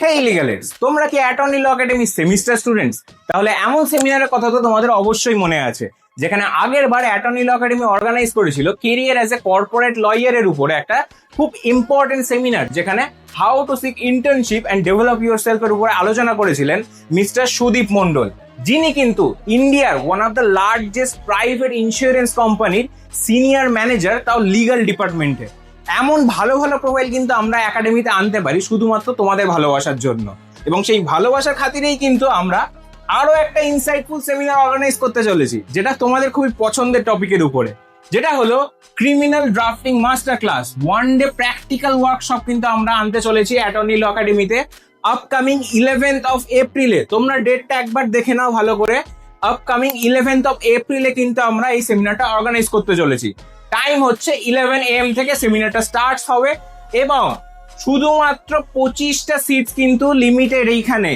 হেই লিগ্যালেটস, তোমরা কি attorney law academy semester students? তাহলে এমন সেমিনারের কথা তো তোমাদের অবশ্যই মনে আছে, যেখানে আগের বার অ্যাটর্নি ল একাডেমি অর্গানাইজ করেছিল কেরিয়ার অ্যাজ এ কর্পোরেট লয়ারের উপরে একটা খুব ইম্পর্টেন্ট সেমিনার, যেখানে how to seek internship and develop your সেলফের উপরে আলোচনা করেছিলেন মিস্টার সুদীপ মন্ডল, যিনি কিন্তু ইন্ডিয়ার one of the largest private insurance কোম্পানির সিনিয়র ম্যানেজার, তাও লিগাল ডিপার্টমেন্টে। এমন ভালো ভালো প্রোফাইল কিন্তু আমরা একাডেমিতে আনতে পারি শুধুমাত্র তোমাদের ভালোবাসার জন্য, এবং সেই ভালোবাসার খাতিরেই কিন্তু আমরা আরো একটা ইনসাইটফুল সেমিনার অর্গানাইজ করতে চলেছি, যেটা তোমাদের খুবই পছন্দের টপিকের উপরে, যেটা হলো criminal drafting master class. One day practical workshop কিন্তু আমরা আনতে চলেছি অ্যাটর্নি ল একাডেমিতে আপকামিং 11th অফ এপ্রিলে। তোমরা ডেটটা একবার দেখে নাও ভালো করে। আপকামিং 11th অফ এপ্রিলে কিন্তু আমরা এই সেমিনারটা অর্গানাইজ করতে চলেছি। টাইম হচ্ছে 11 AM থেকে সেমিনারটা স্টার্ট হবে, এবং শুধুমাত্র 25টা সিটস কিন্তু লিমিটেড এইখানে।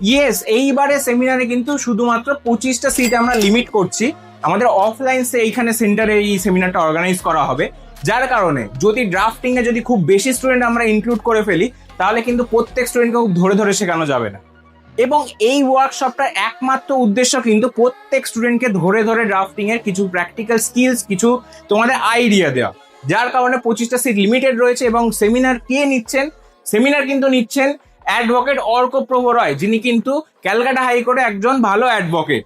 ইয়েস, এইবারে সেমিনারে কিন্তু শুধুমাত্র 25টা সিট আমরা লিমিট করছি। আমাদের অফলাইন এইখানে সেন্টারে এই সেমিনারটা অর্গানাইজ করা হবে, যার কারণে যদি ড্রাফটিং এ যদি খুব বেশি স্টুডেন্ট আমরা ইনক্লুড করে ফেলি, তাহলে কিন্তু প্রত্যেক স্টুডেন্টকে খুব ধরে ধরে শেখানো যাবে না। এবং এই ওয়ার্কশপটার একমাত্র উদ্দেশ্য কিন্তু প্রত্যেক স্টুডেন্টকে ধরে ধরে ড্রাফটিং এর কিছু প্র্যাকটিক্যাল স্কিলস, কিছু তোমাদের আইডিয়া দেওয়া, যার কারণে 25টা সিট লিমিটেড রয়েছে। এবং সেমিনার কে নিচ্ছেন? সেমিনার কিন্তু নিচ্ছেন অ্যাডভোকেট অর্ক প্রভ রয়, যিনি কিন্তু ক্যালকাটা হাইকোর্টে একজন ভালো advocate,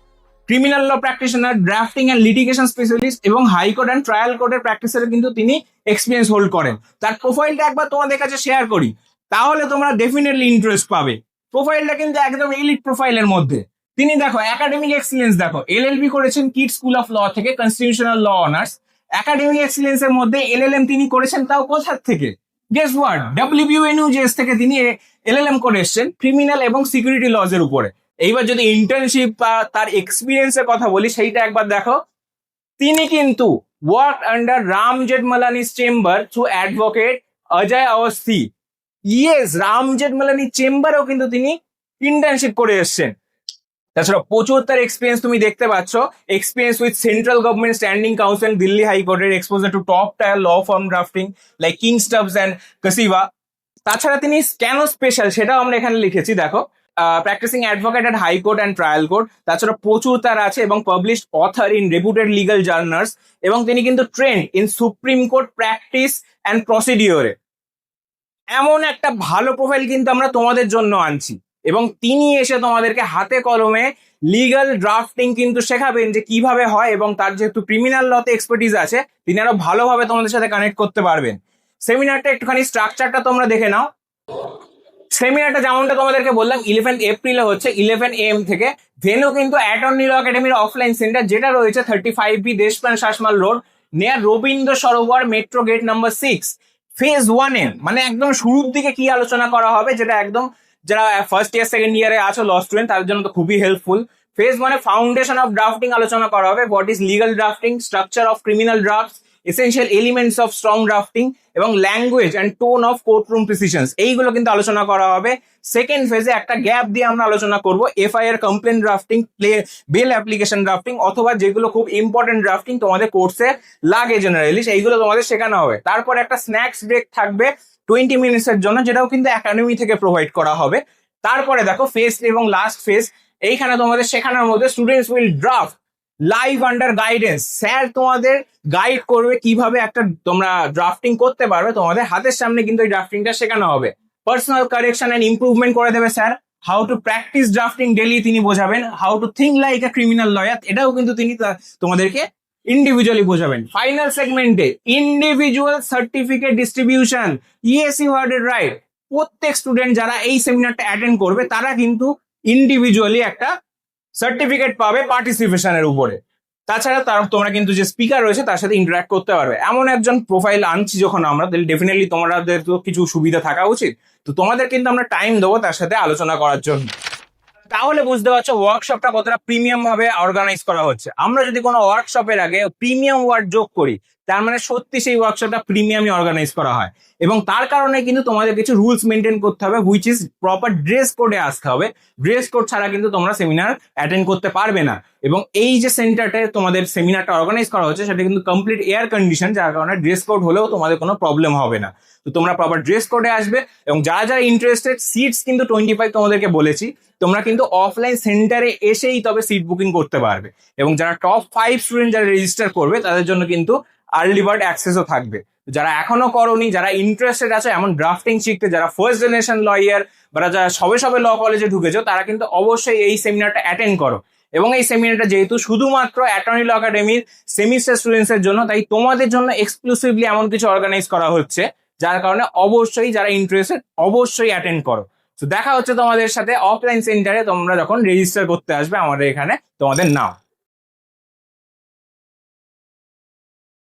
criminal law practitioner, drafting and litigation specialist, এবং হাইকোর্ট অ্যান্ড ট্রায়াল কোর্টের প্র্যাকটিসে কিন্তু তিনি এক্সপিরিয়েন্স হোল্ড করেন। তার প্রোফাইলটা একবার তোমাদের কাছে শেয়ার করি, তাহলে তোমরা ডেফিনেটলি ইন্টারেস্ট পাবে। প্রোফাইলটা কিন্তু একদম এলিট প্রোফাইলের মধ্যে। তিনি দেখো একাডেমিক এক্সিলেন্স, দেখো এলএলবি করেছেন কিট স্কুল অফ ল থেকে, constitutional law honours. Academic excellence এর মধ্যে এলএলএম তিনি করেছেন, তাও কোথা থেকে? Guess what? WBUNUJS থেকে তিনি এলএলএম করে এসেছেন ক্রিমিনাল এবং সিকিউরিটি লজ এর উপরে। এইবার যদি ইন্টার্নশিপ বা তার এক্সপিরিয়েন্সের কথা বলি, সেইটা একবার দেখো। তিনি কিন্তু work under Ram Jethmalani's chamber through advocate Ajay Awasthi. Yes, Ram Jethmalani চেম্বারেও কিন্তু তিনি ইন্টার্নশিপ করে এসেছেন। তাছাড়া প্রচুর তার এক্সপিরিয়েন্স তুমি দেখতে পাচ্ছ, experience with central government standing counsel, Delhi হাইকোর্টের, exposure to top tier law firm drafting like King Stubbs and Kasiva. তাছাড়া তিনি কেন স্পেশাল সেটাও আমরা এখানে লিখেছি, দেখো practising advocate at high court and trial court. তাছাড়া প্রচুর তার আছে, এবং published author in reputed legal journals, এবং তিনি কিন্তু trained in supreme court practice and প্রসিডিওরে। এমন একটা ভালো প্রোফাইল কিন্তু আমরা তোমাদের জন্য আনছি, এবং তিনি এসে তোমাদেরকে হাতে কলমে লিগাল ড্রাফটিং কিন্তু শেখাবেন যে কিভাবে হয়, এবং তার যেহেতু ক্রিমিনাল লতে এক্সপার্টিস আছে, তিনি আরো ভালোভাবে তোমাদের সাথে কানেক্ট করতে পারবেন। সেমিনারটা একটুখানি স্ট্রাকচারটা তোমরা দেখে নাও। সেমিনারটা যেমনটা তোমাদেরকে বললাম 11 এপ্রিলে হচ্ছে 11 AM থেকে। ভেনু কিন্তু অ্যাটর্নি ল একাডেমির অফলাইন সেন্টার, যেটা রয়েছে 35B Deshapran Sasmal road, near Rabindra Sarobar, metro gate number 6। Phase 1 এ মানে একদম শুরুর দিকে কি আলোচনা করা হবে, যেটা একদম যারা ফার্স্ট ইয়ার সেকেন্ড ইয়ারে আছো ল স্টুডেন্ট, তাদের জন্য তো খুবই হেল্পফুল। ফেজ 1 এ ফাউন্ডেশন অফ ড্রাফটিং আলোচনা করা হবে, what is legal drafting, structure of criminal drafts, essential elements of strong drafting, এবং language and tone of courtroom precisions, এইগুলো কিন্তু আলোচনা করা হবে। সেকেন্ড ফেজে একটা গ্যাপ দিয়ে আমরা আলোচনা করব FIR complaint drafting, bail application drafting, অথবা যেগুলো খুব ইম্পর্টেন্ট ড্রাফটিং তোমাদের কোর্সে লাগে জেনারেলি, সেইগুলো তোমাদের শেখানো হবে। তারপর একটা স্ন্যাক্স ব্রেক থাকবে 20 মিনিটসের জন্য, যেটাও কিন্তু একাডেমি থেকে প্রোভাইড করা হবে। তারপরে দেখো ফেজ এবং লাস্ট ফেজ, এইখানে তোমাদের শেখানোর মধ্যে students will draft live under guidance. Sir তোমাদের গাইড করবে কিভাবে একটা তোমরা ড্রাফটিং করতে পারবে, তোমাদের হাতের সামনে কিন্তু এই ড্রাফটিংটা শেখানো হবে। পার্সোনাল কারেকশন এন্ড ইমপ্রুভমেন্ট করে দেবে sir. How to practise drafting daily তিনি বোঝাবেন। How to think like a criminal lawyer, এটাও কিন্তু তিনি তোমাদেরকে ইন্ডিভিজুয়ালি বোঝাবেন। ফাইনাল সেগমেন্টে individual certificate distribution. Yes, you heard it right. প্রত্যেক স্টুডেন্ট যারা এই সেমিনারটা অ্যাটেন্ড করবে, তারা কিন্তু ইন্ডিভিজুয়ালি একটা সার্টিফিকেট পাবে পার্টিসিপেশনের উপরে। তাছাড়া তোমরা কিন্তু যে স্পিকার রয়েছে তার সাথে ইন্টারাক্ট করতে পারবে। এমন একজন প্রোফাইল আনছি যখন আমরা, তাহলে ডেফিনেটলি তোমাদের তো কিছু সুবিধা থাকা উচিত। তো তোমাদের কিন্তু আমরা টাইম দেবো তার সাথে আলোচনা করার জন্য। তাহলে বুঝতে পারছো ওয়ার্কশপটা কতটা প্রিমিয়াম ভাবে অর্গানাইজ করা হচ্ছে। আমরা যদি কোনো ওয়ার্কশপের আগে প্রিমিয়াম ওয়ার্ড যোগ করি, তার মানে সত্যি সেই ওয়ার্কশপটা প্রিমিয়ামই অর্গানাইজ করা হয়। এবং তার কারণে কিন্তু তোমাদের কিছু রুলস মেনটেন করতে হবে, হুইচ ইজ প্রপার ড্রেস কোডে আসতে হবে। ড্রেস কোড ছাড়া কিন্তু তোমরা সেমিনার অ্যাটেন্ড করতে পারবে না। এবং এই যে সেন্টারটায় তোমাদের সেমিনারটা অর্গানাইজ করা হচ্ছে সেটা কিন্তু কমপ্লিট এয়ার কন্ডিশন, যার কারণে ড্রেস কোড হলেও তোমাদের কোনো প্রবলেম হবে না। তো তোমরা প্রপার ড্রেস কোডে আসবে। এবং যারা যারা ইন্টারেস্টেড, সিটস কিন্তু 25 তোমাদেরকে বলেছি, তোমরা কিন্তু অফলাইন সেন্টারে এসেই তবে সিট বুকিং করতে পারবে। এবং যারা টপ 5 স্টুডেন্ট যারা রেজিস্টার করবে তাদের জন্য কিন্তু আর্লি বার্ড অ্যাক্সেসও থাকবে। যারা এখনো করোনি, যারা ইন্টারেস্টেড আছে এমন ড্রাফটিং শিখতে, যারা ফার্স্ট জেনারেশন লয়ার বা যারা সবে সবে ল কলেজে ঢুকেছো, তারা কিন্তু অবশ্যই এই সেমিনারটা অ্যাটেন্ড করো। এবং এই সেমিনারটা যেহেতু শুধুমাত্র অ্যাটর্নি ল একাডেমির সেমিস্টার স্টুডেন্টস এর জন্য, তাই তোমাদের জন্য এক্সক্লুসিভলি এমন কিছু অর্গানাইজ করা হচ্ছে, যার কারণে অবশ্যই যারা ইন্টারেস্টেড অবশ্যই অ্যাটেন্ড করো। তো দেখা হচ্ছে তোমাদের সাথে অফলাইন সেন্টারে, তোমরা যখন রেজিস্টার করতে আসবে আমাদের এখানে তোমাদের নাম।